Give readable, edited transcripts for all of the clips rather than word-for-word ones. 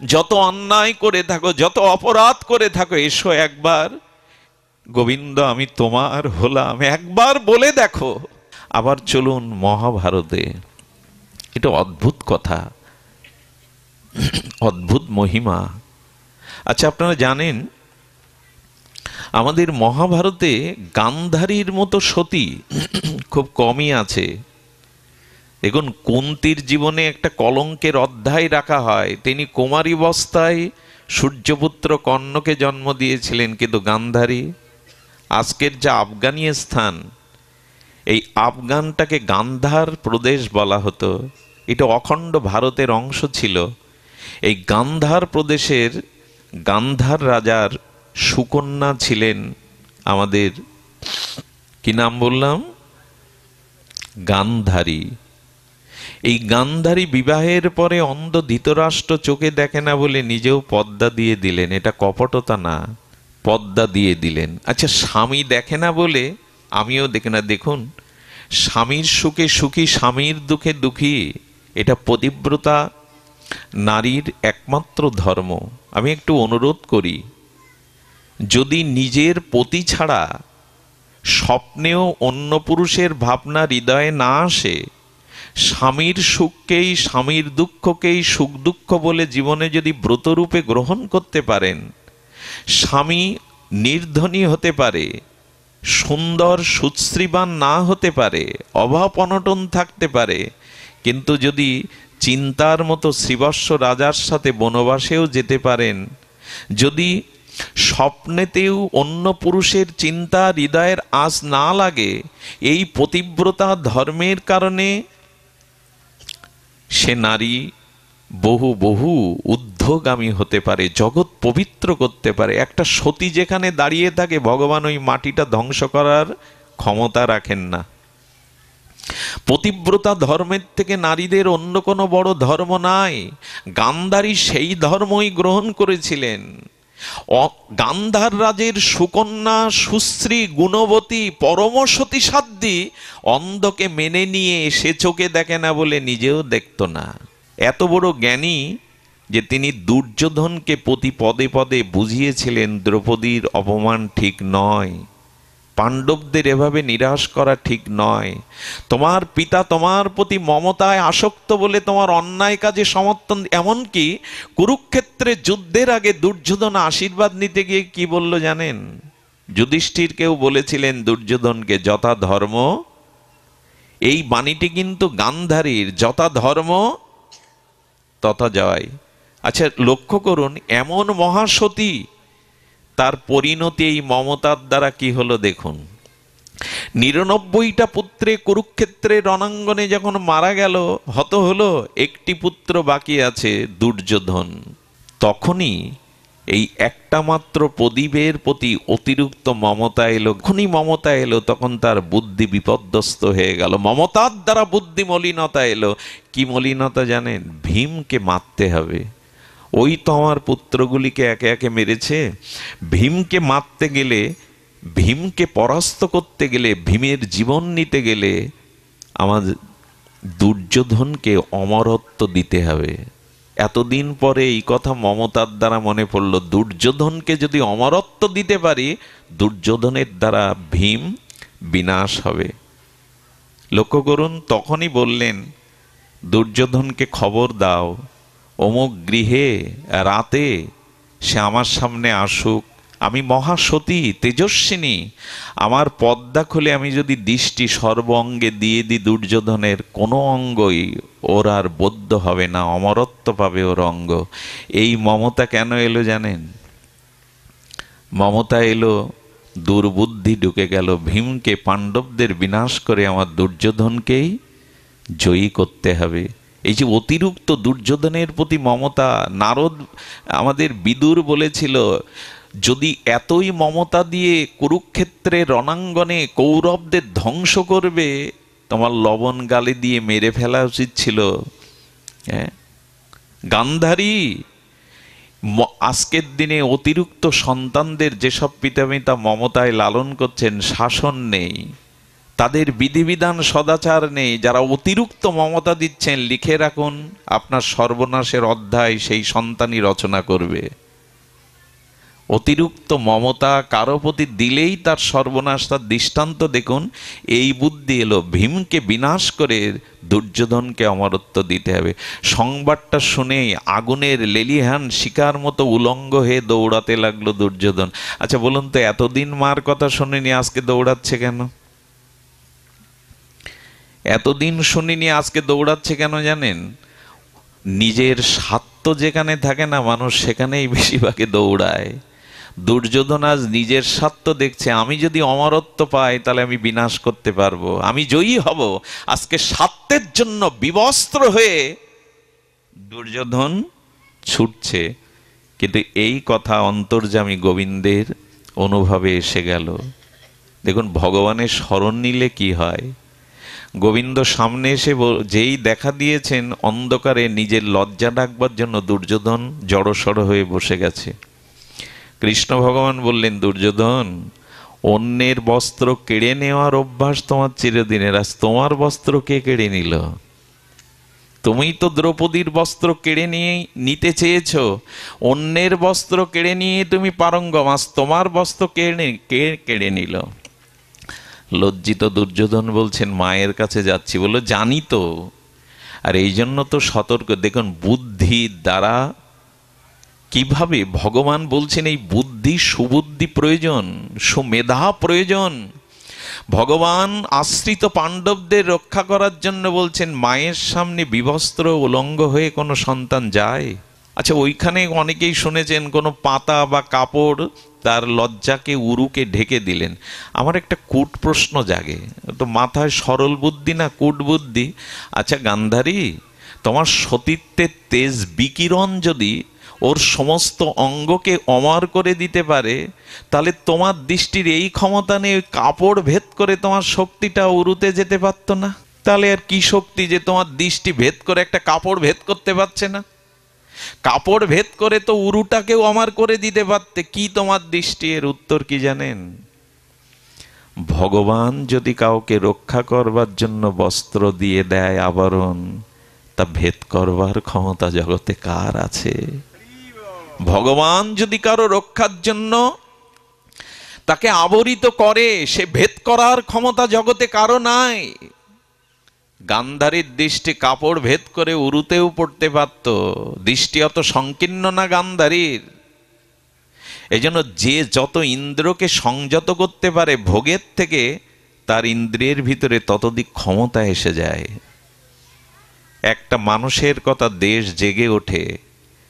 যত অন্যায় করে থাকো, যত অপরাধ করে থাকো, এসো একবার, গোবিন্দ আমি তোমার হলাম, একবার বলে দেখো। আবার চলুন মহাভারতে। এটা অদ্ভুত কথা, অদ্ভুত মহিমা। আচ্ছা, আপনারা জানেন আমাদের মহাভারতে গান্ধারীর মতো সতী খুব কমই আছে। দেখুন, কুন্তির জীবনে একটা কলঙ্কের অধ্যায় রাখা হয়। তিনি কুমারী অবস্থায় সূর্যপুত্র কর্ণকে জন্ম দিয়েছিলেন, কিন্তু গান্ধারী, আজকের যা আফগানিস্তান, এই আফগানটাকে গান্ধার প্রদেশ বলা হতো। এটা অখণ্ড ভারতের অংশ ছিল। এই গান্ধার প্রদেশের গান্ধার রাজার সুকন্যা ছিলেন আমাদের, কি নাম বললাম, গান্ধারী। এই গান্ধারী বিবাহের পরে অন্ধ ধৃতরাষ্ট্র চোখে দেখে না বলে নিজেও পর্দা দিয়ে দিলেন। এটা কপটতা না, পর্দা দিয়ে দিলেন। আচ্ছা, স্বামী দেখে না বলে আমিও দেখে না। দেখুন, স্বামীর সুখে সুখী, স্বামীর দুঃখে দুঃখী, এটা পতিব্রতা নারীর একমাত্র ধর্ম। আমি একটু অনুরোধ করি, যদি নিজের পতি ছাড়া স্বপ্নেও অন্য পুরুষের ভাবনা হৃদয়ে না আসে, স্বামীর সুখকেই, স্বামীর দুঃখকেই সুখ দুঃখ বলে জীবনে যদি ব্রতরূপে গ্রহণ করতে পারেন, স্বামী নির্ধনী হতে পারে, সুন্দর সুশ্রীবান না হতে পারে, অভাব অনটন থাকতে পারে, কিন্তু যদি চিন্তার মতো শ্রীবৎস রাজার সাথে বনবাসেও যেতে পারেন, যদি স্বপ্নেতেও অন্য পুরুষের চিন্তা হৃদয়ের আঁচ না লাগে, এই পতিব্রতা ধর্মের কারণে সে নারী বহু বহু ঊর্ধ্বগামী হতে পারে, জগৎ পবিত্র করতে পারে। একটা সতী যেখানে দাঁড়িয়ে থাকে, ভগবান ওই মাটিটা ধ্বংস করার ক্ষমতা রাখেন না। পতিব্রতা ধর্মের থেকে নারীদের অন্য কোনো বড় ধর্ম নাই। গান্ধারী সেই ধর্মই গ্রহণ করেছিলেন। গান্ধার রাজের সুকন্যা, সুশ্রী, গুণবতী, পরমসতী সাধ্বী অন্ধকে মেনে নিয়ে সে চোখে দেখে না বলে নিজেও দেখত না। এত বড় জ্ঞানী যে তিনি দুর্যোধনকে প্রতি পদে পদে বুঝিয়েছিলেন দ্রৌপদীর অপমান ঠিক নয়, পাণ্ডবদের এভাবে নিরাশ করা ঠিক নয়, তোমার পিতা তোমার প্রতি মমতায় আসক্ত বলে তোমার অন্যায় কাজে সমর্থন। এমনকি কুরুক্ষেত্রে যুদ্ধের আগে দুর্যোধন আশীর্বাদ নিতে গিয়ে কি বলল জানেন? যুধিষ্ঠিরকেও বলেছিলেন দুর্যোধনকে, যথা ধর্ম, এই বাণীটি কিন্তু গান্ধারীর, যথা ধর্ম তথা জয়। আচ্ছা, লক্ষ্য করুন, এমন মহাসতী, তার পরিণতি এই মমতার দ্বারা কি হলো দেখুন। ৯৯টা পুত্রে কুরুক্ষেত্রের রণাঙ্গনে যখন মারা গেল, হত হলো, একটি পুত্র বাকি আছে, দুর্যোধন। তখনই এই একটা মাত্র প্রদীপের প্রতি অতিরিক্ত মমতা এলো। যখনই মমতা এলো তখন তার বুদ্ধি বিপর্যস্ত হয়ে গেল। মমতার দ্বারা বুদ্ধি মলিনতা এলো। কি মলিনতা জানেন? ভীমকে মারতে হবে। ওই তো আমার পুত্রগুলিকে একে একে মেরেছে। ভীমকে মারতে গেলে, ভীমকে পরাস্ত করতে গেলে, ভীমের জীবন নিতে গেলে আমার দুর্যোধনকে অমরত্ব দিতে হবে। এতদিন পরে এই কথা মমতার দ্বারা মনে পড়ল, দুর্যোধনকে যদি অমরত্ব দিতে পারি, দুর্যোধনের দ্বারা ভীম বিনাশ হবে। লক্ষ্য করুন, তখনই বললেন দুর্যোধনকে খবর দাও, অমুক গৃহে রাতে সে আমার সামনে আসুক। আমি মহাসতী, তেজস্বিনী, আমার পর্দা খুলে আমি যদি দৃষ্টি সর্ব অঙ্গে দিয়ে দিই, দুর্যোধনের কোনো অঙ্গই ওর আর বদ্ধ হবে না, অমরত্ব পাবে ওর অঙ্গ। এই মমতা কেন এলো জানেন? মমতা এলো, দুর্বুদ্ধি ঢুকে গেল। ভীমকে, পাণ্ডবদের বিনাশ করে আমার দুর্যোধনকেই জয়ী করতে হবে। এই যে অতিরিক্ত দুর্যোধনের প্রতি মমতা, নারদ, আমাদের বিদুর বলেছিল, যদি এতই মমতা দিয়ে কুরুক্ষেত্রের রণাঙ্গনে কৌরবদের ধ্বংস করবে, তোমার লবণ গালে দিয়ে মেরে ফেলা উচিত ছিল। গান্ধারী আজকের দিনে অতিরিক্ত সন্তানদের যেসব পিতামাতা মমতায় লালন করছেন, শাসন নেই, তাদের বিধিবিধান সদাচার নেই, যারা অতিরিক্ত মমতা দিচ্ছেন, লিখে রাখুন আপনার সর্বনাশের অধ্যায় সেই সন্তানই রচনা করবে। অতিরিক্ত মমতা কারো প্রতি দিলেই তার সর্বনাশ, তার দৃষ্টান্ত দেখুন। এই বুদ্ধি এলো, ভীমকে বিনাশ করে দুর্যোধনকে অমরত্ব দিতে হবে। সংবাদটা শুনেই আগুনের লেলিহান শিকার মতো উলঙ্গ হয়ে দৌড়াতে লাগলো দুর্যোধন। আচ্ছা বলুন তো, এতদিন মার কথা শুনিনি, আজকে দৌড়াচ্ছে কেন? এতদিন শুনিনি, আজকে দৌড়াচ্ছে কেন জানেন? নিজের স্বার্থ যেখানে থাকে না মানুষ, সেখানেই বেশিরভাগে দৌড়ায়। দুর্যোধন আজ নিজের স্বার্থ দেখছে, আমি যদি অমরত্ব পাই তাহলে আমি বিনাশ করতে পারবো, আমি জয়ী হব। আজকে স্বার্থের জন্য বিবস্ত্র হয়ে দুর্যোধন ছুটছে। কিন্তু এই কথা অন্তর্যামী গোবিন্দের অনুভবে এসে গেল। দেখুন, ভগবানের স্মরণ নিলে কি হয়। গোবিন্দ সামনে এসে যেই দেখা দিয়েছেন, অন্ধকারে নিজের লজ্জা ডাকবার জন্য দুর্যোধন জড়সড় হয়ে বসে গেছে। কৃষ্ণ ভগবান বললেন, দুর্যোধন, অন্যের বস্ত্র কেড়ে নেওয়ার অভ্যাস তোমার চিরদিনের, আজ তোমার বস্ত্র কে কেড়ে নিল? তুমি তো দ্রৌপদীর বস্ত্র কেড়ে নিতে চেয়েছ, অন্যের বস্ত্র কেড়ে নিয়ে তুমি পারঙ্গম, আজ তোমার বস্ত্র কে কেড়ে নিল? লজ্জিত দুর্যোধন বলছেন, মায়ের কাছে যাচ্ছি। বললো, জানি তো, আর এই জন্য তো সতর্ক। দেখুন, বুদ্ধির দ্বারা কিভাবে ভগবান বলছেন, এই বুদ্ধি, সুবুদ্ধি প্রয়োজন, সুমেধা প্রয়োজন। ভগবান আশ্রিত পাণ্ডবদের রক্ষা করার জন্য বলছেন, মায়ের সামনে বিবস্ত্র উলঙ্গ হয়ে কোনো সন্তান যায়? আচ্ছা, ওইখানে অনেকেই শুনেছেন কোনো পাতা বা কাপড় তার লজ্জাকে, উরুকে ঢেকে দিলেন। আমার একটা কূট প্রশ্ন জাগে, তো মাথায় সরল বুদ্ধি না কূট বুদ্ধি। আচ্ছা গান্ধারী, তোমার সতীত্বের তেজ বিকিরণ যদি ওর সমস্ত অঙ্গকে অমর করে দিতে পারে, তাহলে তোমার দৃষ্টির এই ক্ষমতা নেই কাপড় ভেদ করে তোমার শক্তিটা উরুতে যেতে পারতো না? তাহলে আর কি শক্তি যে তোমার দৃষ্টি ভেদ করে একটা কাপড় ভেদ করতে পারছে না? কাপড় ভেদ করে তো উরুটাকেও অমর করে দিতে পারতে, কি তোমার দৃষ্টি? এর উত্তর কি জানেন? ভগবান যদি কাউকে রক্ষা করবার জন্য বস্ত্র দিয়ে দেয়, আবরণ, তা ভেদ করবার ক্ষমতা জগতে কার আছে? ভগবান যদি কারো রক্ষার জন্য তাকে আবরিত করে, সে ভেদ করার ক্ষমতা জগতে কারো নাই। গান্ধারীর দৃষ্টি কাপড় ভেদ করে উরুতেও পড়তে পারত, দৃষ্টি অত সংকীর্ণ না গান্ধারীর। এই জন্য যে যত ইন্দ্রকে সংযত করতে পারে ভোগের থেকে, তার ইন্দ্রিয়ের ভিতরে ততোধিক ক্ষমতা এসে যায়। একটা মানুষের কথা দেশ জেগে ওঠে,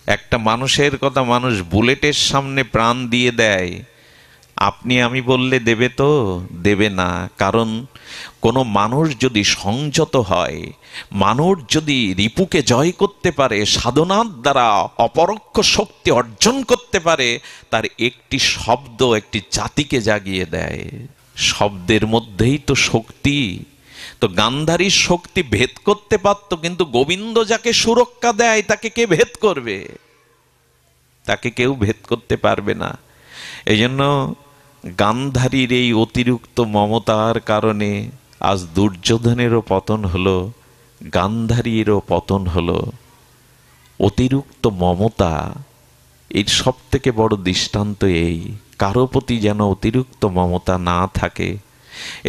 একটা মানুষের কথা মানুষ বুলেটের সামনে প্রাণ দিয়ে দেয়। আপনি আমি বললে দেবে তো? দেবে না। কারণ কোনো মানুষ যদি সংযত হয়, মানুষ যদি রিপুকে জয় করতে পারে, সাধনার দ্বারা অপরোক্ষ শক্তি অর্জন করতে পারে, তার একটি শব্দ একটি জাতিকে জাগিয়ে দেয়। শব্দের মধ্যেই তো শক্তি। তো গান্ধারীর শক্তি ভেদ করতে পারত, কিন্তু গোবিন্দ যাকে সুরক্ষা দেয় তাকে কে ভেদ করবে? তাকে কেউ ভেদ করতে পারবে না। এই জন্য গান্ধারীর এই অতিরিক্ত মমতার কারণে আজ দুর্যোধনেরও পতন হলো, গান্ধারীরও পতন হলো। অতিরিক্ত মমতা এর সব থেকে বড় দৃষ্টান্ত এই, কারো প্রতি যেন অতিরিক্ত মমতা না থাকে।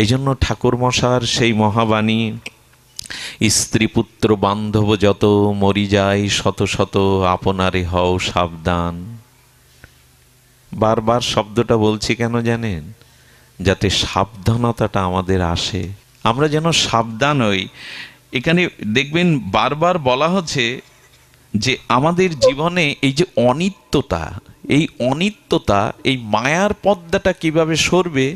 এই জন্য ঠাকুরমশার সেই মহাবাণী, স্ত্রী পুত্র বান্ধব যত মরি যায় শত শত, আপনারে হও সাবধান। বারবার শব্দটা বলছি কেন জানেন? যাতে সাবধানতাটা আমাদের আসে, আমরা যেন সাবধান হই। এখানে দেখবেন বারবার বলা হচ্ছে যে আমাদের জীবনে এই যে অনিত্যতা, এই অনিত্যতা, এই মায়ার পর্দাটা কিভাবে সরবে,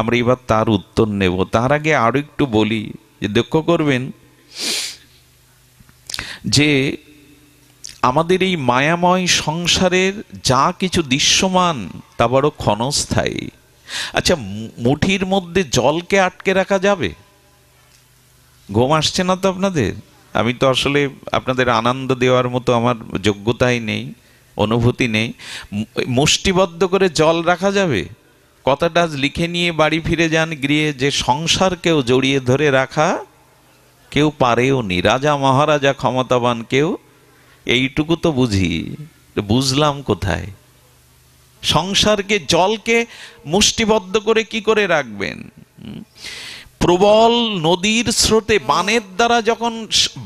আমরা এবার তার উত্তর নেব। তার আগে আরো একটু বলি যে লক্ষ্য করবেন যে আমাদের এই মায়াময় সংসারের যা কিছু দৃশ্যমান তা বড় ক্ষণস্থায়ী। আচ্ছা, মুঠির মধ্যে জলকে আটকে রাখা যাবে? ঘুম আসছে না তো আপনাদের? আমি তো আসলে আপনাদের আনন্দ দেওয়ার মতো আমার যোগ্যতাই নেই, অনুভূতি নেই। মুষ্টিবদ্ধ করে জল রাখা যাবে? কথাটা আজ লিখে নিয়ে বাড়ি ফিরে যান গৃহে, যে সংসারকেও জড়িয়ে ধরে রাখা কেউ পারেও নি, রাজা মহারাজা ক্ষমতাবান কেউ এইটুকু তো বুঝি, বুঝলাম কোথায়? সংসারকে, জলকে মুষ্টিবদ্ধ করে কি করে রাখবেন? প্রবল নদীর স্রোতে, বানের দ্বারা যখন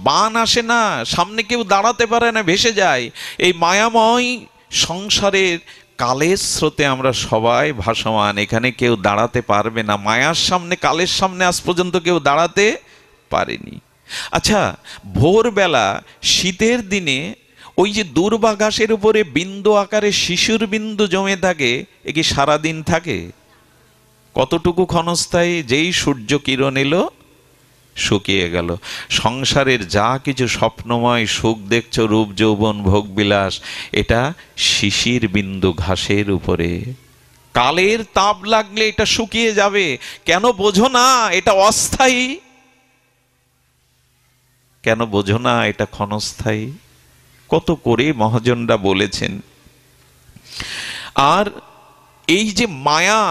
বান আসে না, সামনে কেউ দাঁড়াতে পারে না, ভেসে যায়। এই মায়াময় সংসারের কালের স্রোতে আমরা সবাই ভাসমান, এখানে কেউ দাঁড়াতে পারবে না। মায়ার সামনে, কালের সামনে আজ পর্যন্ত কেউ দাঁড়াতে পারেনি। আচ্ছা, ভোরবেলা শীতের দিনে ওই যে দূর্বা ঘাসের উপরে বিন্দু আকারে শিশুর বিন্দু জমে থাকে, এ কি সারাদিন থাকে? কতটুকু ক্ষণস্থায়ী, যেই সূর্য কিরণ এলো শুকিয়ে গেল। সংসারের যা কিছু স্বপ্নময় সুখ দেখছো, রূপ যৌবন ভোগ বিলাস, এটা শিশির বিন্দু ঘাসের উপরে। কালের তাপ লাগলে এটা শুকিয়ে যাবে। কেন বোঝো না এটা অস্থায়ী? কেন বোঝো না এটা ক্ষণস্থায়ী? কত করে মহাজনরা বলেছেন। আর এই যে মায়া,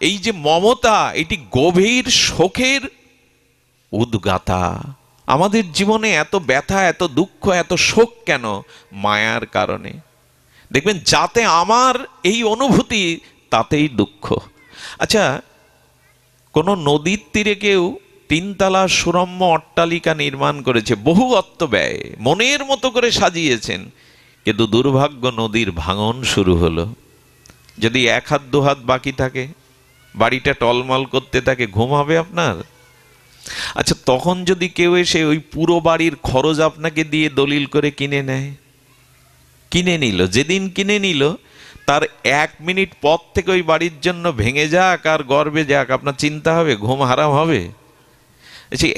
এই যে মমতা, এটি গভীর শোকের উদ্গাতা। আমাদের জীবনে এত ব্যথা, এত দুঃখ, এত শোক কেন? মায়ার কারণে। দেখবেন যাতে আমার এই অনুভূতি, তাতেই দুঃখ। আচ্ছা, কোনো নদীর তীরে কেউ তিনতলা সুরম্য অট্টালিকা নির্মাণ করেছে, বহু অর্থ ব্যয়, মনের মতো করে সাজিয়েছেন, কিন্তু দুর্ভাগ্য নদীর ভাঙন শুরু হলো। যদি এক হাত দু হাত বাকি থাকে, বাড়িটা টলমল করতে থাকে, ঘুম হবে আপনার? আচ্ছা, তখন যদি কেউ এসে ওই পুরো বাড়ির খরচ আপনাকে দিয়ে দলিল করে কিনে নেয়, কিনে নিল, যেদিন কিনে নিল তার 1 মিনিট পর থেকে ওই বাড়ির জন্য ভেঙে যাক আর গর্বে যাক, আপনার চিন্তা হবে? ঘুম হারাম হবে?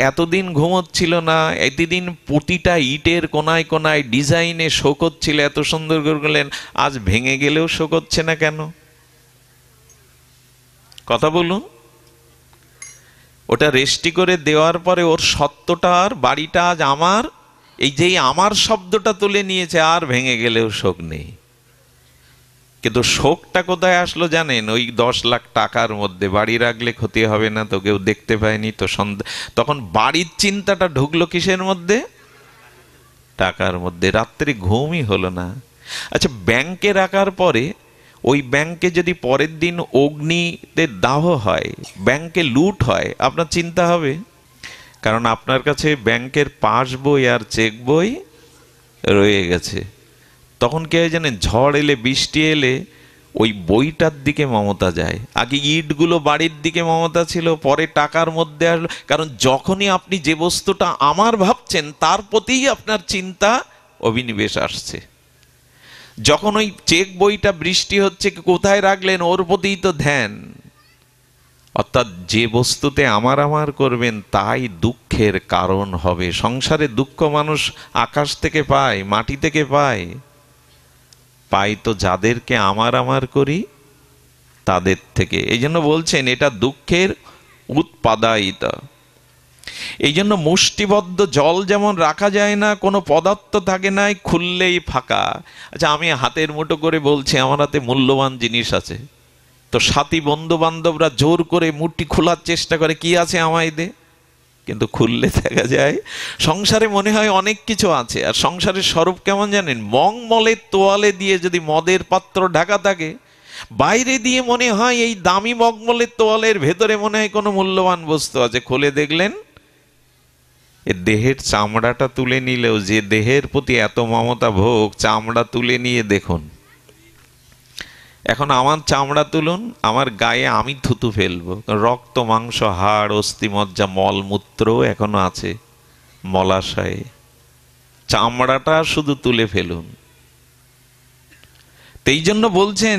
এতদিন ঘুমোচ্ছিল না, এতদিন প্রতিটা ইটের কোনায় কোনায় ডিজাইনে শোক হচ্ছিল, এত সুন্দর করে গেলেন, আজ ভেঙে গেলেও শোক হচ্ছে না কেন? কথা বলুন। ওটা রেস্টি করে দেওয়ার পরে ওর সত্যটা, আর বাড়িটা আজ আমার, এই যেই আমার শব্দটা তুলে নিয়েছে, আর ভেঙে গেলেও শোক নেই। কিন্তু শোকটা কোথায় আসলো জানেন? ওই 10 লাখ টাকার মধ্যে। বাড়ি রাখলে ক্ষতি হবে না তো, কেউ দেখতে পায়নি তো, তখন বাড়ির চিন্তাটা ঢুকলো কিসের মধ্যে? টাকার মধ্যে। রাত্রে ঘুমই হলো না। আচ্ছা, ব্যাংকে রাখার পরে ওই ব্যাংকে যদি পরের দিন অগ্নিতে দাহ হয়, ব্যাংকে লুট হয়, আপনার চিন্তা হবে? কারণ আপনার কাছে ব্যাংকের পাস বই আর চেক বই রয়ে গেছে। তখন কি হয় জানেন? ঝড় এলে, বৃষ্টি এলে ওই বইটার দিকে মমতা যায়। আগে ইটগুলো বাড়ির দিকে মমতা ছিল, পরে টাকার মধ্যে আসলো। কারণ যখনই আপনি যে বস্তুটা আমার ভাবছেন, তার প্রতিই আপনার চিন্তা অভিনিবেশ আসছে। যখন ওই চেক বইটা বৃষ্টি হচ্ছে, কোথায় রাখলেন, ওর প্রতিই তো ধ্যান। অর্থাৎ যে বস্তুতে আমার আমার করবেন, তাই দুঃখের কারণ হবে। সংসারে দুঃখ মানুষ আকাশ থেকে পায়, মাটি থেকে পায়? পাই তো যাদেরকে আমার আমার করি তাদের থেকে। এই জন্য বলছেন এটা দুঃখের উৎপাদায়িতা। এই জন্য মুষ্টিবদ্ধ জল যেমন রাখা যায় না, কোনো পদার্থ থাকে নাই, খুললেই ফাঁকা। আচ্ছা, আমি হাতের মুঠো করে বলছি, আমার হাতে মূল্যবান জিনিস আছে, তো সাথী বন্ধু বান্ধবরা জোর করে মুঠি খোলার চেষ্টা করে, কি আছে আমায় দে, কিন্তু খুললে দেখা যায় সংসারে মনে হয় অনেক কিছু আছে। আর সংসারের স্বরূপ কেমন জানেন? মংমলের তোয়ালে দিয়ে যদি মদের পাত্র ঢাকা থাকে, বাইরে দিয়ে মনে হয় এই দামি মগমলের তোয়ালের ভেতরে মনে হয় কোনো মূল্যবান বস্তু আছে। খুলে দেখলেন এ দেহের চামড়াটা তুলে নিলেও, যে দেহের প্রতি এত মমতা ভোগ, চামড়া তুলে নিয়ে দেখুন। এখন আমার চামড়া তুলুন, আমার গায়ে আমি থুতু ফেলবো, রক্ত মাংস হাড় অস্থি মজ্জা মলমূত্র এখনো আছে মলাশয়ে, চামড়াটা শুধু তুলে ফেলুন। এই জন্য বলছেন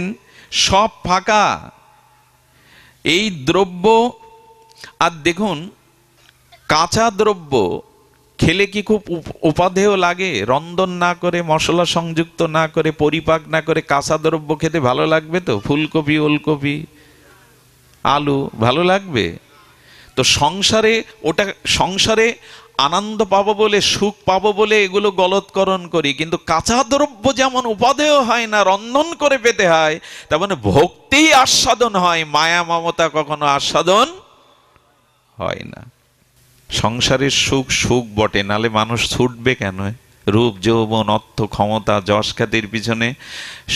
সব ফাঁকা এই দ্রব্য। আর দেখুন, কাঁচা দ্রব্য খেলে কি খুব উপাদেয় লাগে? রন্ধন না করে, মশলা সংযুক্ত না করে, পরিপাক না করে কাঁচা দ্রব্য খেতে ভালো লাগবে তো? ফুলকপি, ওলকপি, আলু ভালো লাগবে তো? সংসারে ওটা, সংসারে আনন্দ পাবো বলে, সুখ পাবো বলে এগুলো গলৎকরণ করি, কিন্তু কাঁচা দ্রব্য যেমন উপাদেয় হয় না, রন্ধন করে পেতে হয়, তার মানে ভক্তিই আস্বাদন হয়, মায়া মমতা কখনো আস্বাদন হয় না। সংসারের সুখ সুখ বটে, নালে মানুষ ছুটবে কেন? রূপ যৌবন অর্থ ক্ষমতা যশ খ্যাতির পিছনে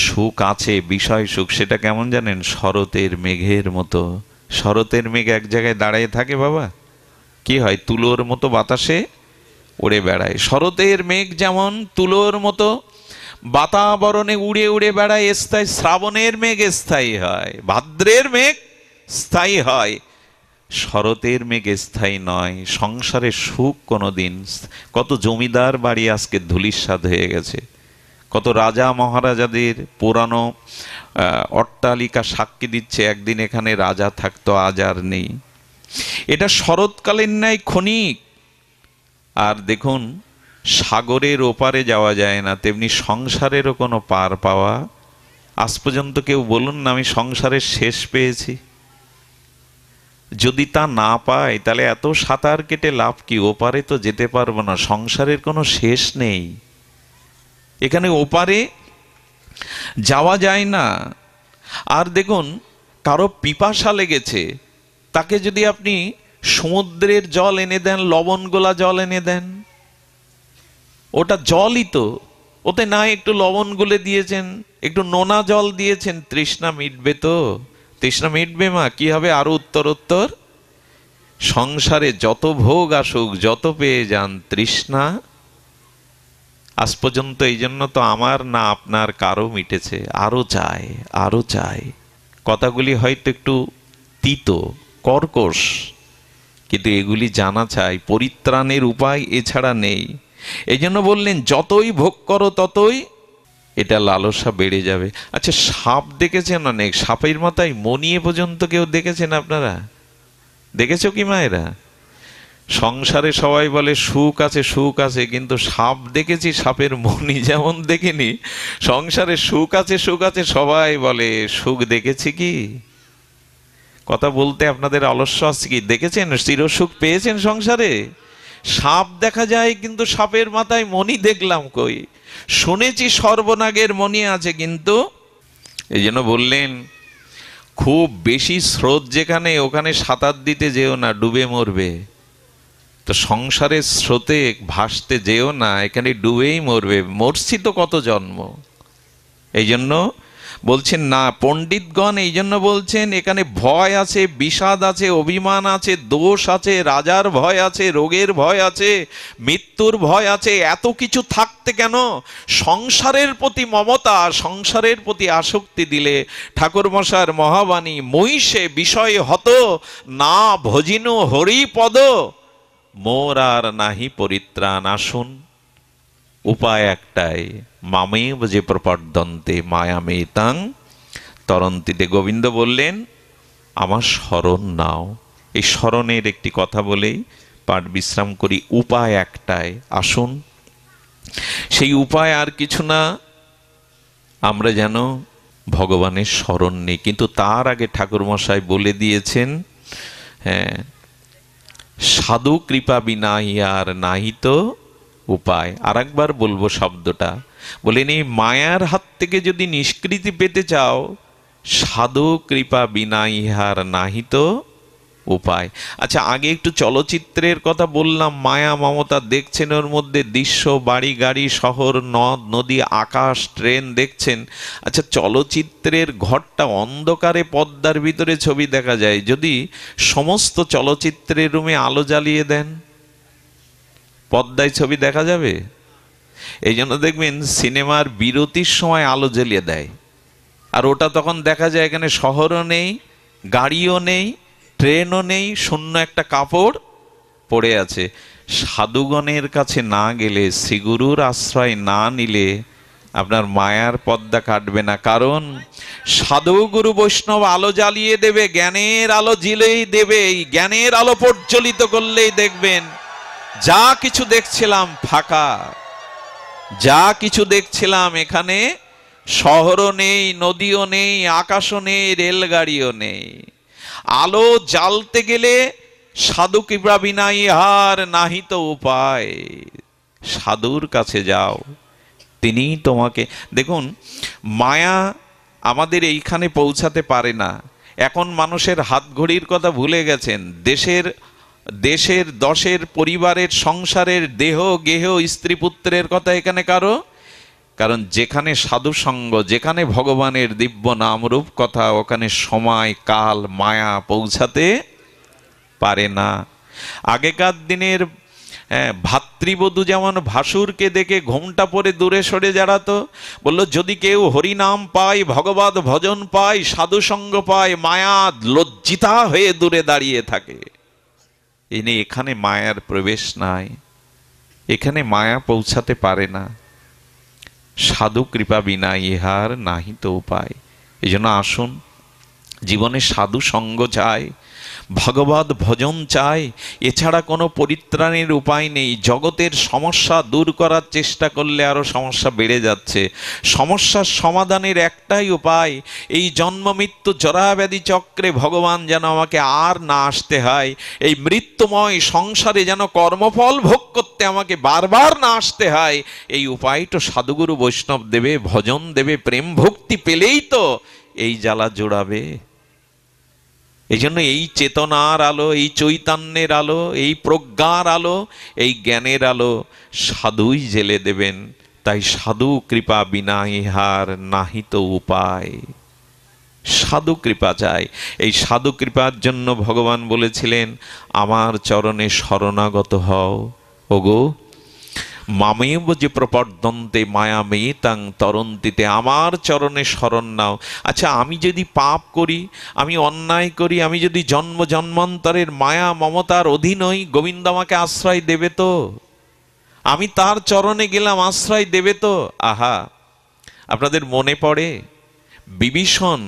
সুখ আছে, বিষয় সুখ। সেটা কেমন জানেন? শরতের মেঘের মতো। শরতের মেঘ এক জায়গায় দাঁড়িয়ে থাকে বাবা, কি হয়? তুলোর মতো বাতাসে উড়ে বেড়ায়। শরতের মেঘ যেমন তুলোর মতো বাতাবরণে উড়ে উড়ে বেড়ায়, স্থায়ী। শ্রাবণের মেঘ স্থায়ী হয়, ভাদ্রের মেঘ স্থায়ী হয়, শরতের মেঘ স্থায়ী নয়। সংসারের সুখ কোনোদিন, কত জমিদার বাড়ি আজকে ধূলিসাৎ হয়ে গেছে, কত রাজা মহারাজাদের পুরানো অট্টালিকা সাক্ষী দিচ্ছে একদিন এখানে রাজা থাকতো, আজ আর নেই। এটা শরৎকালের ন্যায় ক্ষণিক। আর দেখুন, সাগরের ওপারে যাওয়া যায় না, তেমনি সংসারেরও কোনো পার পাওয়া আজ পর্যন্ত কেউ বলুন না আমি সংসারের শেষ পেয়েছি। যদি তা না পাই তাহলে এত সাঁতার কেটে লাভ কি? ওপারে তো যেতে পারবো না, সংসারের কোনো শেষ নেই, এখানে ওপারে যাওয়া যায় না। আর দেখুন, কারো পিপাসা লেগেছে, তাকে যদি আপনি সমুদ্রের জল এনে দেন, লবণ গোলা জল এনে দেন, ওটা জলই তো, ওতে না একটু লবণ গুলে দিয়েছেন, একটু নোনা জল দিয়েছেন, তৃষ্ণা মিটবে তো? তৃষ্ণা মিটবে মা? কি হবে আরো উত্তরোত্তর? সংসারে যত ভোগ আসুক, যত পেয়ে যান, তৃষ্ণা আজ পর্যন্ত এই জন্য তো আমার না আপনার কারো মিটেছে, আরো চায়, আরো চায়। কথাগুলি হয়তো একটু তিতো কর্কশ, কিন্তু এগুলি জানা চাই, পরিত্রাণের উপায় এছাড়া নেই। এই জন্য বললেন যতই ভোগ করো ততই এটা লালসা বেড়ে যাবে। আচ্ছা, সাপ দেখেছেন অনেক, সাপের মাথায় মনিয়ে পর্যন্ত কেউ দেখেছেন আপনারা? দেখেছো কি মায়েরা? সংসারে সবাই বলে সুখ আছে সুখ আছে, কিন্তু সাপ দেখেছি, সাপের মনি যেমন দেখিনি, সংসারে সুখ আছে সুখ আছে সবাই বলে, সুখ দেখেছি কি? কথা বলতে আপনাদের আলস্য আছে কি? দেখেছেন চিরসুখ পেয়েছেন সংসারে? সাপ দেখা যায় কিন্তু সাপের মাথায় মণি দেখলাম কই? শুনেছি সর্বনাগের মণি আছে, কিন্তু এই জন্য বললেন খুব বেশি স্রোত যেখানে, ওখানে সাঁতার দিতে যেও না, ডুবে মরবে। তো সংসারের স্রোতে ভাসতে যেও না, এখানে ডুবেই মরবে। মরছি তো কত জন্ম। এই জন্য বলছেন না, পণ্ডিতগণ এই জন্য বলছেন এখানে ভয় আছে, বিষাদ আছে, অভিমান আছে, দোষ আছে, রাজার ভয় আছে, রোগের ভয় আছে, মৃত্যুর ভয় আছে। এত কিছু থাকতে কেন সংসারের প্রতি মমতা, সংসারের প্রতি আসক্তি দিলে ঠাকুরমশায়ের মহাবাণী, মহিষে বিষয় হত না ভজিনু হরিপদ, মোর আর নাহি পরিত্রাণ। আসুন, উপায় একটাই, মামেব যে প্রপদ্যন্তে মায়ামেতাং তরন্তিতে। গোবিন্দ বললেন আমার শরণ নাও। এই শরণের একটি কথা বলেই পাঠ বিশ্রাম করি। উপায় একটাই, আসুন। সেই উপায় আর কিছু না, আমরা যেন ভগবানের শরণ নেই। কিন্তু তার আগে ঠাকুরমশাই বলে দিয়েছেন, হ্যাঁ, সাধু কৃপা বিনা আর নাহি তো উপায়। আর একবার বলবো শব্দটা, বলেন এই মায়ার হাত থেকে যদি নিষ্কৃতি পেতে চাও, সাধু কৃপা বিনা ইহার নাহি তো উপায়। আচ্ছা, আগে একটু চলচ্চিত্রের কথা বললাম, মায়া মমতা দেখছেন, ওর মধ্যে দৃশ্য, বাড়ি গাড়ি, শহর, নদ নদী, আকাশ, ট্রেন দেখছেন। আচ্ছা, চলচ্চিত্রের ঘরটা অন্ধকারে, পর্দার ভিতরে ছবি দেখা যায়, যদি সমস্ত চলচ্চিত্রের রুমে আলো জ্বালিয়ে দেন, পর্দায় ছবি দেখা যাবে? এই জন্য দেখবেন সিনেমার বিরতির সময় আলো জ্বালিয়ে দেয়, আর ওটা তখন দেখা যায় এখানে শহরও নেই, গাড়িও নেই, ট্রেনও নেই, শূন্য একটা কাপড় পড়ে আছে। সাধুগণের কাছে না গেলে, শ্রীগুরুর আশ্রয় না নিলে আপনার মায়ার পর্দা কাটবে না। কারণ সাধু গুরু বৈষ্ণব আলো জ্বালিয়ে দেবে, জ্ঞানের আলো জ্বালিয়ে দেবে। এই জ্ঞানের আলো প্রজ্বলিত করলেই দেখবেন যা কিছু দেখছিলাম ফাঁকা, যা কিছু দেখছিলাম এখানে শহরও নেই, নদীও নেই, আকাশও নেই, রেলগাড়িও নেই। আলো জ্বালতে গেলে সাধু কৃপা বিনা ইহার নাহিত উপায়। সাধুর কাছে যাও, তিনি তোমাকে, দেখুন মায়া আমাদের এইখানে পৌঁছাতে পারে না। এখন মানুষের হাত ঘড়ির কথা ভুলে গেছেন, দেশের দশের পরিবারের সংসারের দেহ গেহ স্ত্রী পুত্রের কথা এখানে কারো, কারণ যেখানে সাধু সঙ্গ, যেখানে ভগবানের দিব্য নামরূপ কথা, ওখানে সময় কাল মায়া পৌঁছাতে পারে না। আগেকার দিনের ভাতৃবধূ যেমন ভাসুরকে দেখে ঘোমটা পরে দূরে সরে দাঁড়াতো, বলল যদি কেউ হরিনাম পায়, ভগবত ভজন পায়, সাধু সঙ্গ পায়, মায়া লজ্জিতা হয়ে দূরে দাঁড়িয়ে থাকে। এখানে মায়ার প্রবেশ নাই, এখানে মায়া পৌঁছাতে পারে না। সাধু কৃপা বিনা ইহার নাহিত উপায়। এই জন্য আসুন, জীবনে সাধু সঙ্গ চাই, ভগবত ভজন চাই, এছাড়া কোনো পরিত্রাণের উপায় নেই। জগতের সমস্যা দূর করার চেষ্টা করলে আরো সমস্যা বেড়ে যাচ্ছে। সমস্যার সমাধানের একটাই উপায়, এই জন্ম মৃত্যু জরাব্যাধি চক্রে ভগবান যেন আমাকে আর না আসতে হয়, এই মৃত্যুময় সংসারে যেন কর্মফল ভোগ করতে আমাকে বারবার না আসতে হয়। এই উপায়টা সাধুগুরু বৈষ্ণব দেবে, ভজন দেবে, প্রেম ভক্তি পেলেই তো এই জ্বালা জোড়াবে। এই জন্য এই চেতনার আলো, এই চৈতন্যের আলো, এই প্রজ্ঞার আলো, এই জ্ঞানের আলো সাধুই জেলে দেবেন। তাই সাধু কৃপা বিনা ইহার নাহিত উপায়। সাধু কৃপা চাই। এই সাধু কৃপার জন্য ভগবান বলেছিলেন আমার চরণে শরণাগত হও। ওগো মামেব যে প্রপর্দন্তে মায়ামেতাং তরন্তিতে, আমার চরণে শরণ নাও। আচ্ছা, আমি যদি পাপ করি, আমি অন্যায় করি, আমি যদি জন্ম জন্মান্তরের মায়া মমতার অধীন হই, গোবিন্দ আমাকে আশ্রয় দেবে তো? আমি তার চরণে গেলাম, আশ্রয় দেবে তো? আহা, আপনাদের মনে পড়ে বিভীষণ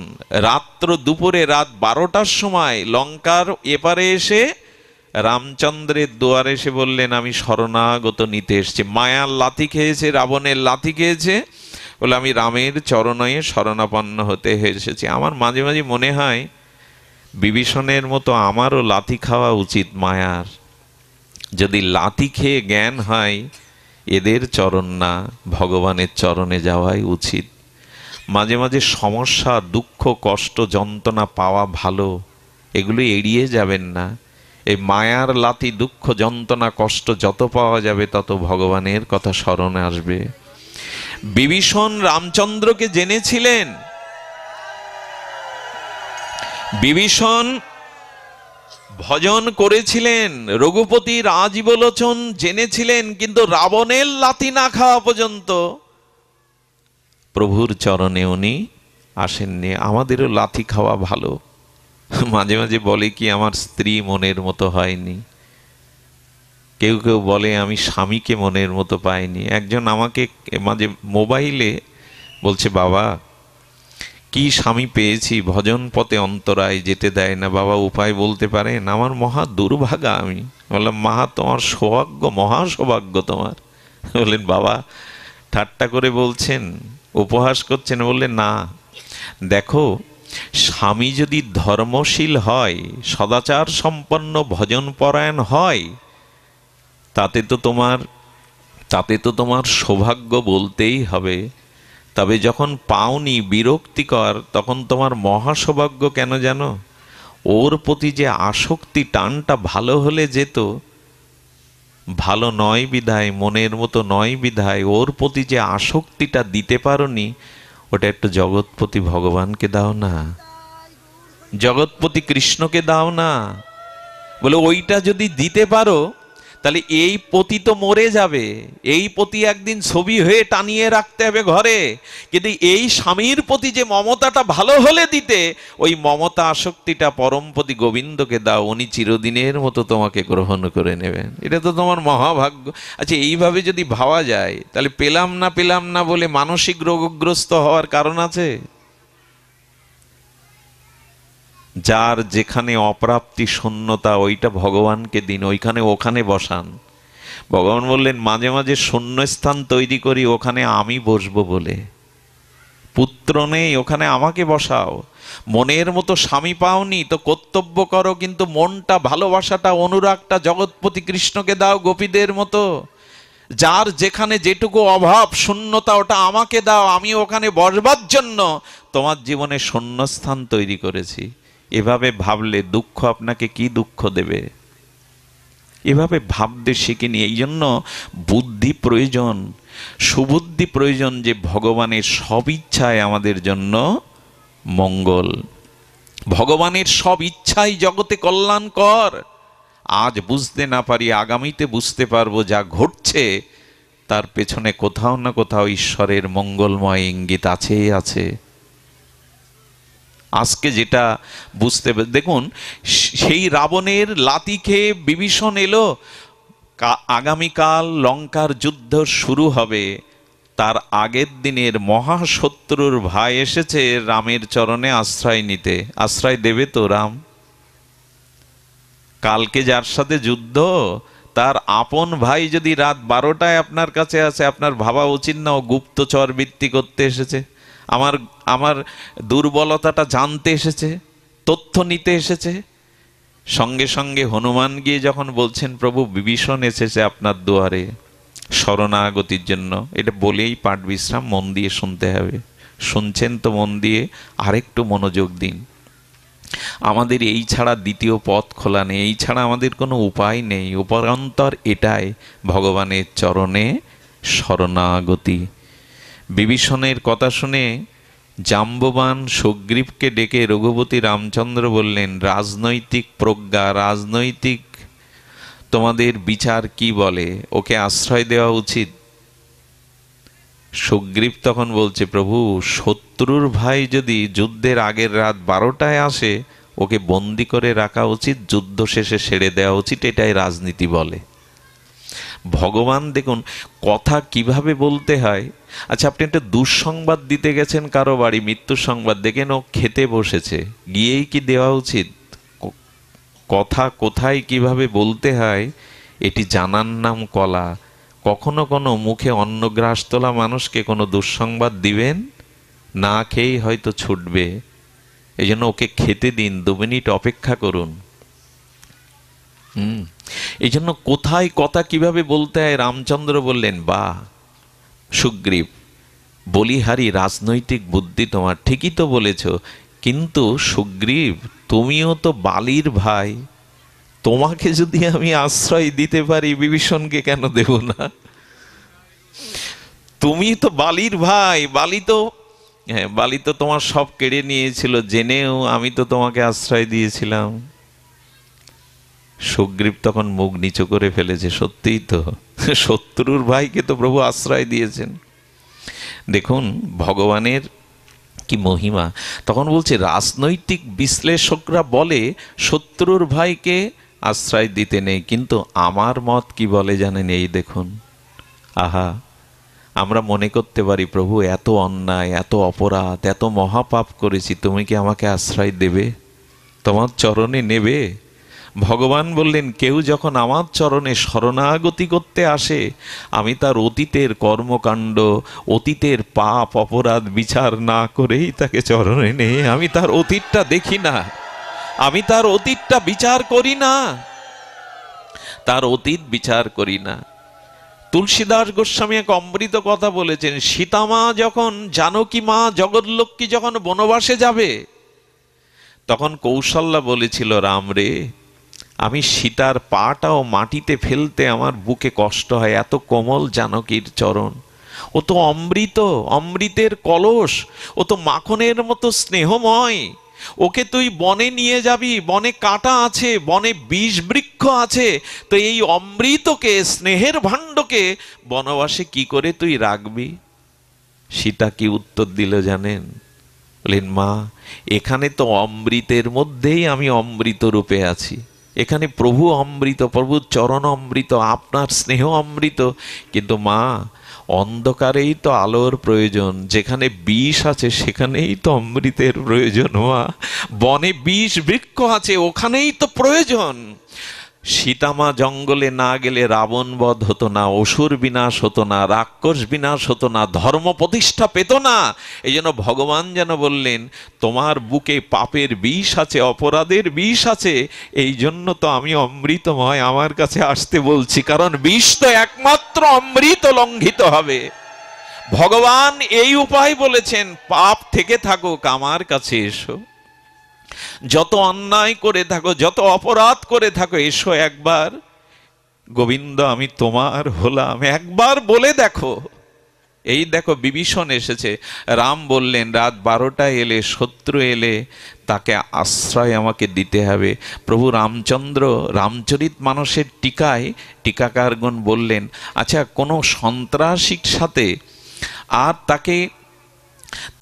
রাত্র দুপুরে রাত 12টার সময় লঙ্কার এপারে এসে রামচন্দ্রের দুয়ারে এসে বললেন আমি শরণাগত নিতে এসেছি। মায়ার লাথি খেয়েছে, রাবণের লাথি খেয়েছে, বলে আমি রামের চরণে শরণাপন্ন হতে এসেছি। আমার মাঝে মাঝে মনে হয় বিভীষণের মতো আমারও লাথি খাওয়া উচিত মায়ার। যদি লাথি খেয়ে জ্ঞান হয়, এদের চরণ না, ভগবানের চরণে যাওয়াই উচিত। মাঝে মাঝে সমস্যা, দুঃখ, কষ্ট, যন্ত্রণা পাওয়া ভালো, এগুলো এড়িয়ে যাবেন না। এই মায়ার লাথি, দুঃখ, যন্ত্রণা, কষ্ট যত পাওয়া যাবে তত ভগবানের কথা স্মরণে আসবে। বিভীষণ রামচন্দ্রকে জেনেছিলেন, বিভীষণ ভজন করেছিলেন, রঘুপতি রাজীবলোচন জেনেছিলেন, কিন্তু রাবণের লাথি না খাওয়া পর্যন্ত প্রভুর চরণে উনি আসেননি। আমাদেরও লাথি খাওয়া ভালো। মাঝে মাঝে বলে কি আমার স্ত্রী মনের মতো হয়নি, কেউ কেউ বলে আমি স্বামীকে মনের মতো পাইনি। একজন আমাকে মাঝে মোবাইলে বলছে বাবা কি স্বামী পেয়েছি, ভজন পথে অন্তরায় যেতে দেয় না, বাবা উপায় বলতে পারেন? আমার মহা দুর্ভাগা। আমি বললাম মহা তোমার সৌভাগ্য, মহা সৌভাগ্য তোমার। বললেন বাবা ঠাট্টা করে বলছেন, উপহাস করছেন? বললেন না, দেখো স্বামী যদি ধর্মশীল হয়, সদাচার সম্পন্ন, ভজন পরায়ণ হয়, তাতে তো তোমার সৌভাগ্য বলতেই হবে। তবে যখন পাওনি, বিরক্তিকর, তখন তোমার মহা সৌভাগ্য কেন জানো? ওর প্রতি যে আসক্তি, টানটা ভালো হলে যেত, ভালো নয় বিধায়, মনের মতো নয় বিধায় ওর প্রতি যে আসক্তিটা দিতে পারোনি, ওটা একটু জগৎপতি ভগবানকে দাও না, জগৎপতি কৃষ্ণকে দাও না। বলে ওইটা যদি দিতে পারো তাহলে এই পতি তো মরে যাবে, এই পতি একদিন ছবি হয়ে টানিয়ে রাখতে হবে ঘরে, কিন্তু এই স্বামীর প্রতি যে মমতাটা ভালো হলে দিতে, ওই মমতা আসক্তিটা পরমপতি গোবিন্দকে দাও, উনি চিরদিনের মতো তোমাকে গ্রহণ করে নেবেন। এটা তো তোমার মহাভাগ্য। আচ্ছা, এইভাবে যদি ভাবা যায় তাহলে পেলাম না বলে মানসিক রোগগ্রস্ত হওয়ার কারণ আছে? যার যেখানে অপ্রাপ্তি, শূন্যতা, ওইটা ভগবানকে দিন, ওখানে বসান। ভগবান বললেন মাঝে মাঝে শূন্যস্থান তৈরি করি, ওখানে আমি বসবো বলে। পুত্র নেই, ওখানে আমাকে বসাও। মনের মতো স্বামী পাওনি তো কর্তব্য করো, কিন্তু মনটা, ভালোবাসাটা, অনুরাগটা জগৎপতি কৃষ্ণকে দাও গোপীদের মতো। যার যেখানে যেটুকু অভাব, শূন্যতা, ওটা আমাকে দাও, আমি ওখানে বসবার জন্য তোমার জীবনে শূন্যস্থান তৈরি করেছি। এভাবে ভাবলে দুঃখ আপনাকে কি দুঃখ দেবে? এভাবে ভাবতে শিখিনি। এই জন্য বুদ্ধি প্রয়োজন, সুবুদ্ধি প্রয়োজন, যে ভগবানের সব ইচ্ছায় আমাদের জন্য মঙ্গল। ভগবানের সব ইচ্ছাই জগতে কল্যাণকর। আজ বুঝতে না পারি, আগামীতে বুঝতে পারবো যা ঘটছে তার পেছনে কোথাও না কোথাও ঈশ্বরের মঙ্গলময় ইঙ্গিত আছেই আছে। আজকে যেটা বুঝতে, দেখুন সেই রাবণের লাথি খেয়ে বিভীষণ এলো, আগামীকাল লঙ্কার যুদ্ধ শুরু হবে, তার আগের দিনের মহাশত্রুর ভাই এসেছে রামের চরণে আশ্রয় নিতে। আশ্রয় দেবে তো রাম? কালকে যার সাথে যুদ্ধ, তার আপন ভাই যদি রাত 12টায় আপনার কাছে আসে, আপনার ভাবা উচিত না ও গুপ্তচর বৃত্তি করতে এসেছে, আমার দুর্বলতাটা জানতে এসেছে, তথ্য নিতে এসেছে? সঙ্গে সঙ্গে হনুমান গিয়ে যখন বলছেন, প্রভু বিভীষণ এসেছে আপনার দুয়ারে শরণাগতির জন্য, এটা বলেই পাঠ বিশ্রাম মন দিয়ে শুনতে হবে। শুনছেন তো মন দিয়ে, আরেকটু মনোযোগ দিন। আমাদের এই ছাড়া দ্বিতীয় পথ খোলা নেই, এই ছাড়া আমাদের কোনো উপায় নেই। উপায়ন্তর এটাই, ভগবানের চরণে শরণাগতি। বিভীষণের কথা শুনে জাম্ববান সুগ্রীবকে ডেকে রঘুপতি রামচন্দ্র বললেন, রাজনৈতিক প্রজ্ঞা, রাজনৈতিক তোমাদের বিচার কি বলে, ওকে আশ্রয় দেওয়া উচিত? সুগ্রীব তখন বলছে, প্রভু শত্রুর ভাই যদি যুদ্ধের আগের রাত 12টায় আসে, ওকে বন্দি করে রাখা উচিত, যুদ্ধ শেষে ছেড়ে দেওয়া উচিত, এটাই রাজনীতি বলে। ভগবান দেখুন কথা কিভাবে বলতে হয়। আচ্ছা, আপনি একটা দুঃসংবাদ দিতে গেছেন কারো বাড়ি, মৃত্যুর সংবাদ, দেখেন ও খেতে বসেছে, গিয়েই কি দেওয়া উচিত? কথা কোথায় কিভাবে বলতে হয় এটি জানার নাম কলা। কখনো কোনো মুখে অন্নগ্রাস তোলা মানুষকে কোনো দুঃসংবাদ দিবেন? না খেয়েই হয়তো ছুটবে। এই জন্য ওকে খেতে দিন, 2 মিনিট অপেক্ষা করুন। এই জন্য কোথায় কথা কিভাবে বলতে হয় রামচন্দ্র বললেন, বাহ সুগ্রীব, বলিহারি রাজনৈতিক বুদ্ধি তোমার, ঠিকই তো বলেছ। কিন্তু সুগ্রীব, তুমিও তো বালির ভাই, তোমাকে যদি আমি আশ্রয় দিতে পারি, বিভীষণকে কেন দেব না? তুমি তো বালির ভাই, বালি তো তোমার সব কেড়ে নিয়েছিল, জেনেও আমি তো তোমাকে আশ্রয় দিয়েছিলাম। সুগ্রীব তখন মুখ নিচু করে ফেলেছে, সত্যিই তো, শত্রুর ভাইকে তো প্রভু আশ্রয় দিয়েছেন। দেখুন ভগবানের কি মহিমা। তখন বলছে, রাজনৈতিক বিশ্লেষকরা বলে শত্রুর ভাইকে আশ্রয় দিতে নেই, কিন্তু আমার মত কি বলে জানেন? এই দেখুন, আহা, আমরা মনে করতে পারি প্রভু এত অন্যায়, এত অপরাধ, এত মহাপাপ করেছি, তুমি কি আমাকে আশ্রয় দেবে? তোমার চরণে নেবে? ভগবান বললেন, কেউ যখন আমার চরণে শরণাগতি করতে আসে, আমি তার অতীতের কর্মকাণ্ড, অতীতের পাপ অপরাধ বিচার না করেই তাকে চরণে নেই। আমি তার অতীতটা দেখি না, আমি তার অতীতটা বিচার করি না, তার অতীত বিচার করি না। তুলসীদাস গোস্বামী এক অমৃত কথা বলেছেন, সীতামা যখন, জানকী মা, জগৎলক্ষ্মী যখন বনবাসে যাবে, তখন কৌশল্যা বলেছিল, রাম রে, আমি সীতার পাটাও মাটিতে ফেলতে আমার বুকে কষ্ট হয়, এত কোমল জানকীর চরণ। ও তো অমৃত, অমৃতের কলস, ও তো মাখনের মতো স্নেহময়। ওকে তুই বনে নিয়ে যাবি, বনে কাঁটা আছে, বনে বিষ বৃক্ষ আছে, তো এই অমৃতকে, স্নেহের ভাণ্ডকে বনবাসে কি করে তুই রাখবি? সীতা কি উত্তর দিল জানেন? বললেন, মা, এখানে তো অমৃতের মধ্যেই আমি অমৃত রূপে আছি, এখানে প্রভু অমৃত, প্রভুর চরণ অমৃত, আপনার স্নেহ অমৃত। কিন্তু মা, অন্ধকারেই তো আলোর প্রয়োজন, যেখানে বিষ আছে সেখানেই তো অমৃতের প্রয়োজন। মা, বনে বিষ বৃক্ষ আছে, ওখানেই তো প্রয়োজন। সীতামা জঙ্গলে না গেলে রাবণ বধ হতো না, অসুর বিনাশ হতো না, রাক্ষস বিনাশ হতো না, ধর্ম প্রতিষ্ঠা পেত না। এই জন্য ভগবান যেন বললেন, তোমার বুকে পাপের বিষ আছে, অপরাধের বিষ আছে, এই জন্য তো আমি অমৃতময় আমার কাছে আসতে বলছি, কারণ বিষ তো একমাত্র অমৃত লঙ্ঘিত হবে। ভগবান এই উপায় বলেছেন, পাপ থেকে থাকুক আমার কাছে এসো, যত অন্যায় করে থাকো, যত অপরাধ করে থাকো, এসো একবার, গোবিন্দ আমি তোমার হলাম, একবার বলে দেখো। এই দেখো বিভীষণ এসেছে, রাম বললেন রাত 12টায় এলে, শত্রু এলে তাকে আশ্রয় আমাকে দিতে হবে। প্রভু রামচন্দ্র রামচরিত মানসের টিকায় টিকাকারগণ বললেন, আচ্ছা কোনো সন্ত্রাসীর সাথে আর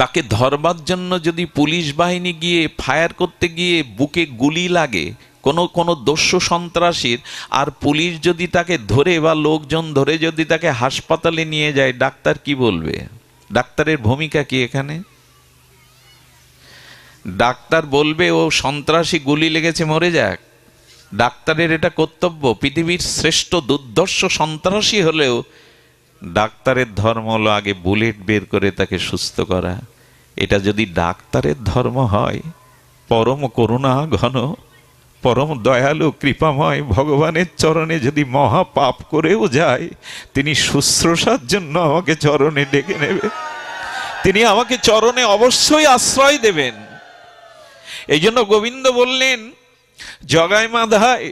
তাকে ধরবার জন্য যদি পুলিশ বাহিনী গিয়ে ফায়ার করতে গিয়ে বুকে গুলি লাগে, কোনো দস্যু সন্ত্রাসীর, আর পুলিশ যদি তাকে ধরে বা লোকজন ধরে যদি তাকে হাসপাতালে নিয়ে যায়, ডাক্তার কি বলবে? ডাক্তারের ভূমিকা কি এখানে? ডাক্তার বলবে ও সন্ত্রাসী, গুলি লেগেছে, মরে যাক। ডাক্তারের এটা কর্তব্য। পৃথিবীর শ্রেষ্ঠ দুর্ধর্ষ সন্ত্রাসী হলেও ডাক্তারের ধর্ম হলো আগে বুলেট বের করে তাকে সুস্থ করা। এটা যদি ডাক্তারের ধর্ম হয়, পরম করুণা ঘন, পরম দয়ালু কৃপাময় ভগবানের চরণে যদি মহা পাপ করেও যায়, তিনি শুশ্রূষার জন্য আমাকে চরণে ডেকে নেবে, তিনি আমাকে চরণে অবশ্যই আশ্রয় দেবেন। এই জন্য গোবিন্দ বললেন, জগায় মাধায়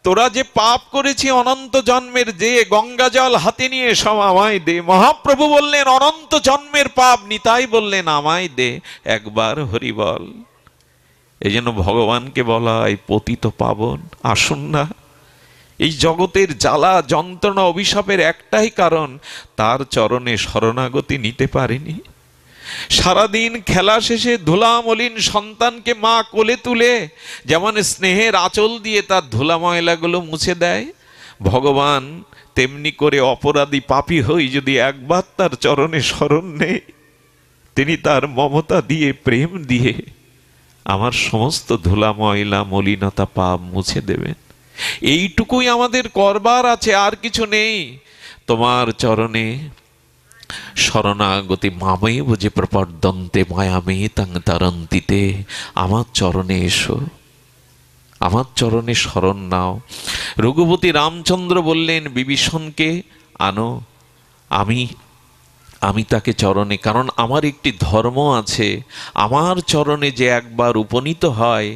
তোরা যে পাপ করেছি অনন্ত জন্মের, যে গঙ্গা জল হাতে নিয়ে সব আমায় দে। মহাপ্রভু বললেন, অনন্ত জন্মের পাপ নিতাই বললেন আমায় দে, একবার হরি বল। এই জন্য ভগবানকে বলা হয় পতিত পাবন। আসুন না, এই জগতের জ্বালা যন্ত্রণা অভিশাপের একটাই কারণ, তার চরণে শরণাগতি নিতে পারেনি। সারাদিন খেলা শেষে ধুলা মলিন সন্তানকে মা কোলে তুলে যেমন স্নেহের আঁচল দিয়ে তার ধুলা ময়লাগুলো মুছে দেয়, ভগবান তেমনি করে অপরাধী পাপী হই যদি একবার তার চরণে শরণ নেই, তিনি তার মমতা দিয়ে, প্রেম দিয়ে আমার সমস্ত ধুলা ময়লা মলিনতা পাপ মুছে দেবেন। এইটুকুই আমাদের করবার আছে, আর কিছু নেই। তোমার চরণে শরণাগতি মামে বুঝে প্রপর্দন্তে মায়ামে তাং তারন্তিতে, আমার চরণে এসো, আমার চরণে শরণ নাও। রঘুপতি রামচন্দ্র বললেন বিভীষণকে আনো, আমি তাকে চরণে, কারণ আমার একটি ধর্ম আছে, আমার চরণে যে একবার উপনীত হয়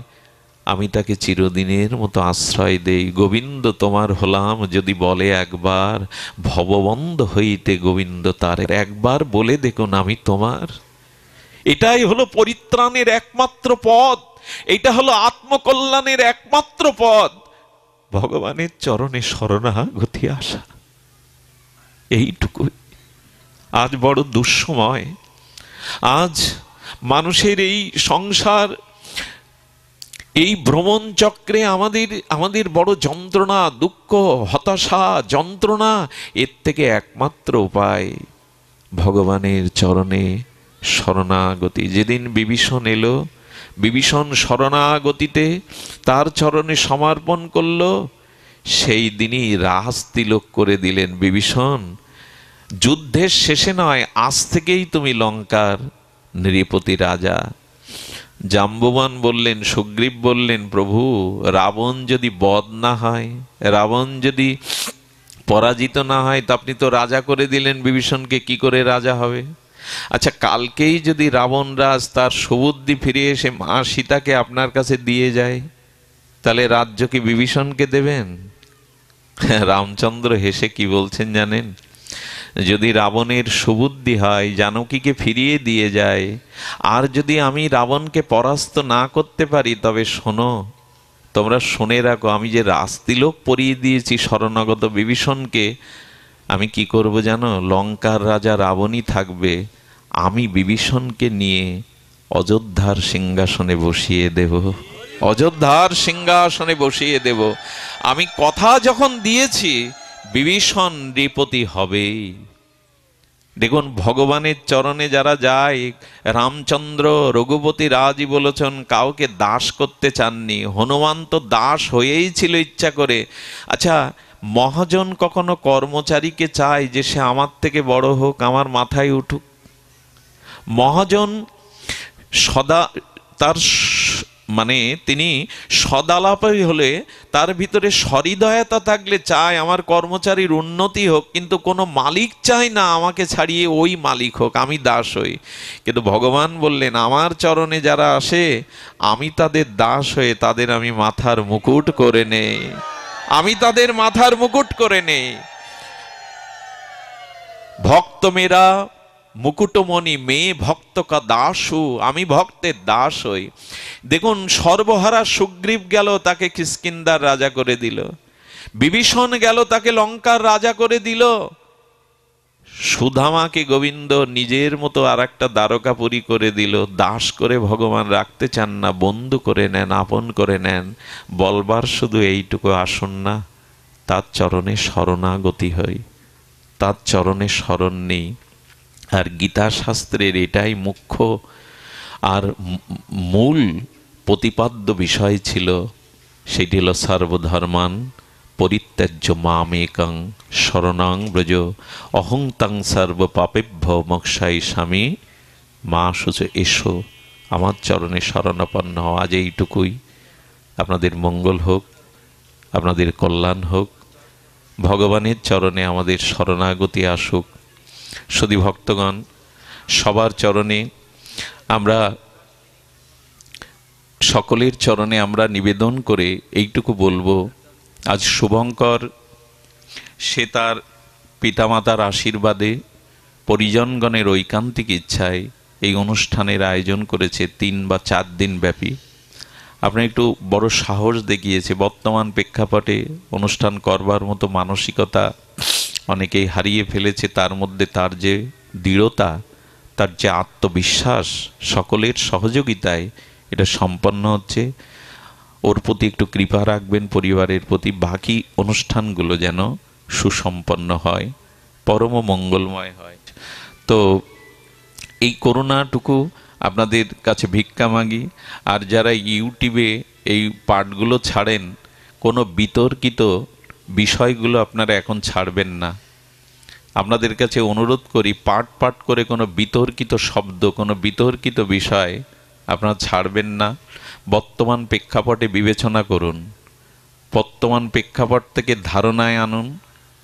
আমি তাকে চিরদিনের মতো আশ্রয় দেই। গোবিন্দ তোমার হলাম যদি বলে একবার, ভববন্ধ হইতে গোবিন্দ তার একবার বলে দেখুন আমি তোমার। এটাই হলো পরিত্রাণের একমাত্র পথ, এটা হলো আত্মকল্যাণের একমাত্র পথ, ভগবানের চরণে শরণাগতি আসা। এইটুকুই। আজ বড় দুঃসময়, আজ মানুষের এই সংসার, এই ভ্রমণ চক্রে আমাদের বড় যন্ত্রণা, দুঃখ, হতাশা, যন্ত্রণা। এর থেকে একমাত্র উপায় ভগবানের চরণে শরণাগতি। যেদিন বিভীষণ এলো, বিভীষণ শরণাগতিতে তার চরণে সমর্পণ করলো, সেই দিনই রাজ তিলক করে দিলেন। বিভীষণ, যুদ্ধের শেষে নয়, আজ থেকেই তুমি লঙ্কার নৃপতি রাজা। জাম্ববান বললেন, সুগ্রীব বললেন, প্রভু রাবণ যদি বধ না হয়, রাবণ যদি পরাজিত না হয়, তা আপনি তো রাজা করে দিলেন বিভীষণকে, কি করে রাজা হবে? আচ্ছা কালকেই যদি রাবণ রাজ তার সুবুদ্ধি ফিরে এসে মা সীতাকে আপনার কাছে দিয়ে যায়, তাহলে রাজ্য কি বিভীষণকে দেবেন? রামচন্দ্র হেসে কি বলছেন জানেন? যদি রাবণের সুবুদ্ধি হয়, জানকীকে ফিরিয়ে দিয়ে যায়, আর যদি আমি রাবণকে পরাস্ত না করতে পারি, তবে শোনো, তোমরা শুনে রাখো, আমি যে রাজতিলক পরিয়ে দিয়েছি শরণাগত বিভীষণকে, আমি কি করব জানো? লঙ্কার রাজা রাবণই থাকবে, আমি বিভীষণকে নিয়ে অযোধ্যার সিংহাসনে বসিয়ে দেব, অযোধ্যার সিংহাসনে বসিয়ে দেব। আমি কথা যখন দিয়েছি, বিভীষণ নৃপতি হবেই। দেখুন, ভগবানের চরণে যারা যায়, রামচন্দ্র রঘুপতি রাজই বলেছেন কাউকে দাস করতে চাননি। হনুমান তো দাস হয়েই ছিল ইচ্ছা করে। আচ্ছা, মহাজন কখনো কর্মচারীকে চায় যে সে আমার থেকে বড় হোক, আমার মাথায় উঠুক? মহাজন সদা তার মানে তিনি সদালাপী হলে, তার ভিতরে সহৃদয়তা থাকলে চায় আমার কর্মচারীর উন্নতি হোক, কিন্তু কোনো মালিক চায় না আমাকে ছাড়িয়ে ওই মালিক হোক, আমি দাস হই। কিন্তু ভগবান বললেন আমার চরণে যারা আসে আমি তাদের দাস হয়ে তাদের আমি মাথার মুকুট করে নেই, আমি তাদের মাথার মুকুট করে নেই। ভক্ত মেরা মুকুটমণি মেয়ে ভক্ত কা দাসু, আমি ভক্তের দাস হই। দেখুন, সর্বহারা সুগ্রীব গেল, তাকে কিষ্কিন্ধার রাজা করে দিল। বিভীষণ গেল, তাকে লঙ্কার রাজা করে দিল। সুধামাকে গোবিন্দ নিজের মতো আর একটা দ্বারকাপুরী করে দিল। দাস করে ভগবান রাখতে চান না, বন্ধু করে নেন, আপন করে নেন। বলবার শুধু এইটুকু, আসুন না তার চরণে শরণাগতি হই, তার চরণে শরণ নেই। আর গীতা শাস্ত্রের এটাই মুখ্য আর মূল প্রতিপাদ্য বিষয় ছিল। সেটি হল সর্বধর্মান পরিত্যাজ্য মামেকং শরণং ব্রজ অহং তং সর্ব পাপেভ্য মোক্ষামিষামি মা শুচ এসো, আমার চরণে শরণাপন্ন হও। আজ এইটুকুই। আপনাদের মঙ্গল হোক, আপনাদের কল্যাণ হোক, ভগবানের চরণে আমাদের শরণাগতি আসুক। সুধী ভক্তগণ, সবার চরণে আমরা, সকলের চরণে আমরা নিবেদন করে এইটুকু বলবো, আজ শুভঙ্কর সে তার পিতামাতার আশীর্বাদে, পরিজনগণের ঐকান্তিক ইচ্ছায় এই অনুষ্ঠানের আয়োজন করেছে 3 বা 4 দিন ব্যাপী। আপনি একটু বড় সাহস দেখিয়েছে। বর্তমান প্রেক্ষাপটে অনুষ্ঠান করবার মতো মানসিকতা অনেকেই হারিয়ে ফেলেছে। তার মধ্যে তার যে দৃঢ়তা, তার যে আত্মবিশ্বাস, সকলের সহযোগিতায় এটা সম্পন্ন হচ্ছে। ওর প্রতি একটু কৃপা রাখবেন, পরিবারের প্রতি। বাকি অনুষ্ঠানগুলো যেন সুসম্পন্ন হয়, পরম মঙ্গলময় হয়। তো এই করুণাটুকু আপনাদের কাছে ভিক্ষা মাগি। আর যারা ইউটিউবে এই পাঠগুলো ছাড়েন, কোনো বিতর্কিত বিষয়গুলো আপনারা এখন ছাড়বেন না। আপনাদের কাছে অনুরোধ করি, পাঠ পাঠ করে কোনো বিতর্কিত শব্দ, কোনো বিতর্কিত বিষয় আপনারা ছাড়বেন না। বর্তমান প্রেক্ষাপটে বিবেচনা করুন, বর্তমান প্রেক্ষাপট থেকে ধারণায় আনুন।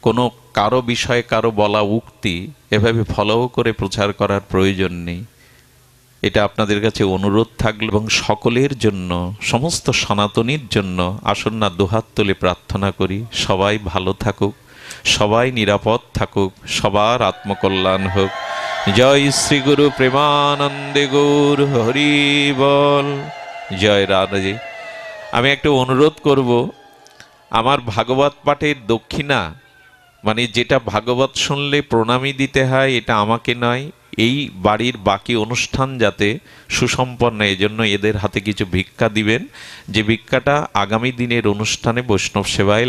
কোনো কারো বিষয়ে কারো বলা উক্তি এভাবে ফলো করে প্রচার করার প্রয়োজন নেই। এটা আপনাদের কাছে অনুরোধ থাকলো। এবং সকলের জন্য, সমস্ত সনাতনীর জন্য আসুন না দুহাত তুলে প্রার্থনা করি, সবাই ভালো থাকুক, সবাই নিরাপদ থাকুক, সবার আত্মকল্যাণ হোক। জয় শ্রী গুরু প্রেমানন্দে গৌর হরি বল। জয় রাধে। আমি একটা অনুরোধ করব, আমার ভাগবত পাঠের দক্ষিণা, মানে যেটা ভাগবত শুনলে প্রণামী দিতে হয়, এটা আমাকে নয়, এই বাড়ির বাকি অনুষ্ঠান যাতে সুসম্পন্ন, এজন্য এদের হাতে কিছু ভিক্ষা দিবেন, যে ভিক্ষাটা আগামী দিনের অনুষ্ঠানে বৈষ্ণব সেবায়